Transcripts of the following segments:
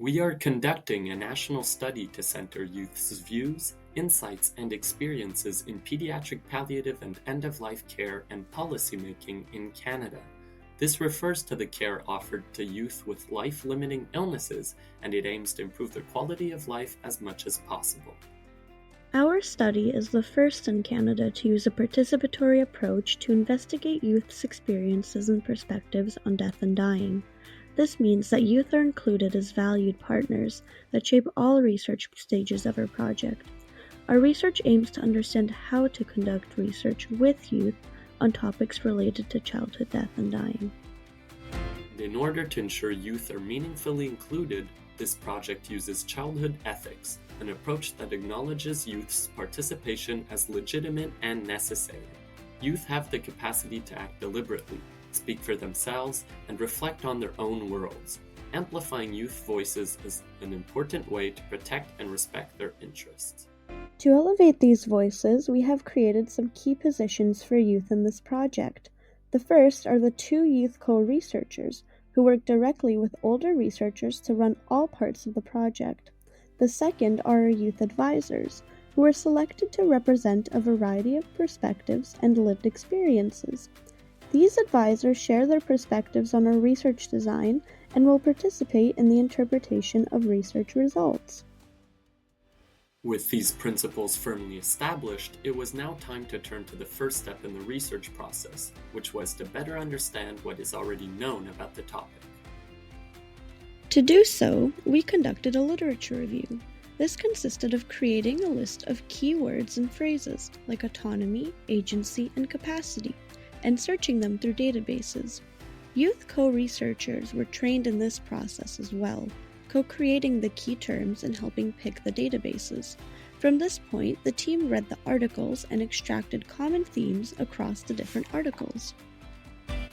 We are conducting a national study to center youth's views, insights, and experiences in pediatric palliative and end-of-life care and policymaking in Canada. This refers to the care offered to youth with life-limiting illnesses, and it aims to improve their quality of life as much as possible. Our study is the first in Canada to use a participatory approach to investigate youth's experiences and perspectives on death and dying. This means that youth are included as valued partners that shape all research stages of our project. Our research aims to understand how to conduct research with youth on topics related to childhood death and dying. In order to ensure youth are meaningfully included, this project uses childhood ethics, an approach that acknowledges youth's participation as legitimate and necessary. Youth have the capacity to act deliberately, speak for themselves, and reflect on their own worlds. Amplifying youth voices is an important way to protect and respect their interests. To elevate these voices, we have created some key positions for youth in this project. The first are the 2 youth co-researchers, who work directly with older researchers to run all parts of the project. The second are our youth advisors, who are selected to represent a variety of perspectives and lived experiences. These advisors share their perspectives on our research design and will participate in the interpretation of research results. With these principles firmly established, it was now time to turn to the first step in the research process, which was to better understand what is already known about the topic. To do so, we conducted a literature review. This consisted of creating a list of keywords and phrases like autonomy, agency, and capacity, and searching them through databases. Youth co-researchers were trained in this process as well, co-creating the key terms and helping pick the databases. From this point, the team read the articles and extracted common themes across the different articles.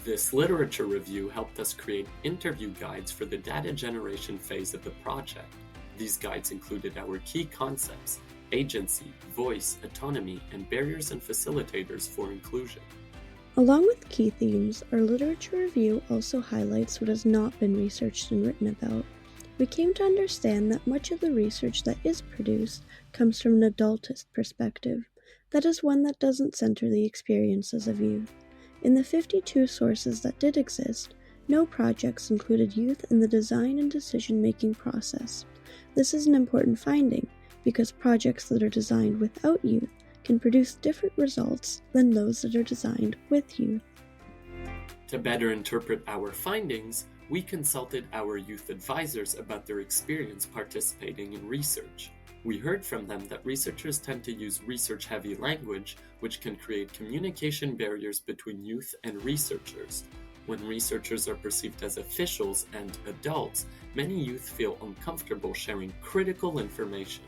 This literature review helped us create interview guides for the data generation phase of the project. These guides included our key concepts: agency, voice, autonomy, and barriers and facilitators for inclusion. Along with key themes, our literature review also highlights what has not been researched and written about. We came to understand that much of the research that is produced comes from an adultist perspective, that is one that doesn't center the experiences of youth. In the 52 sources that did exist, no projects included youth in the design and decision-making process. This is an important finding because projects that are designed without youth can produce different results than those that are designed with youth. To better interpret our findings, we consulted our youth advisors about their experience participating in research. We heard from them that researchers tend to use research-heavy language, which can create communication barriers between youth and researchers. When researchers are perceived as officials and adults, many youth feel uncomfortable sharing critical information.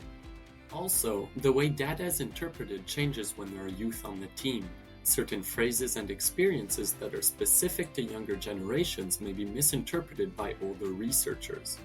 Also, the way data is interpreted changes when there are youth on the team. Certain phrases and experiences that are specific to younger generations may be misinterpreted by older researchers.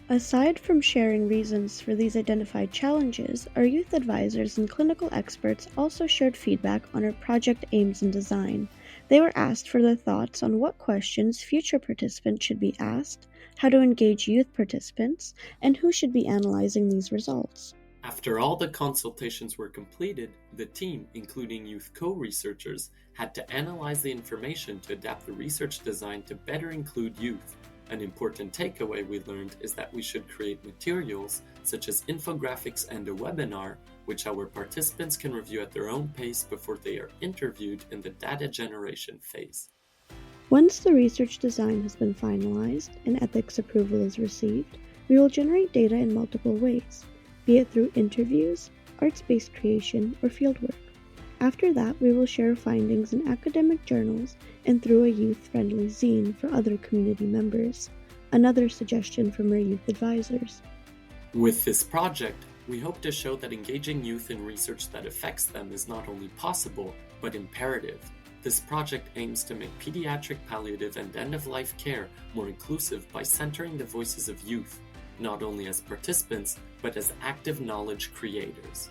Aside from sharing reasons for these identified challenges, our youth advisors and clinical experts also shared feedback on our project aims and design. They were asked for their thoughts on what questions future participants should be asked, how to engage youth participants, and who should be analyzing these results. After all the consultations were completed, the team, including youth co-researchers, had to analyze the information to adapt the research design to better include youth. An important takeaway we learned is that we should create materials, such as infographics and a webinar, which our participants can review at their own pace before they are interviewed in the data generation phase. Once the research design has been finalized and ethics approval is received, we will generate data in multiple ways, be it through interviews, arts-based creation, or fieldwork. After that, we will share findings in academic journals and through a youth-friendly zine for other community members, another suggestion from our youth advisors. With this project, we hope to show that engaging youth in research that affects them is not only possible, but imperative. This project aims to make pediatric palliative and end-of-life care more inclusive by centering the voices of youth, not only as participants, but as active knowledge creators.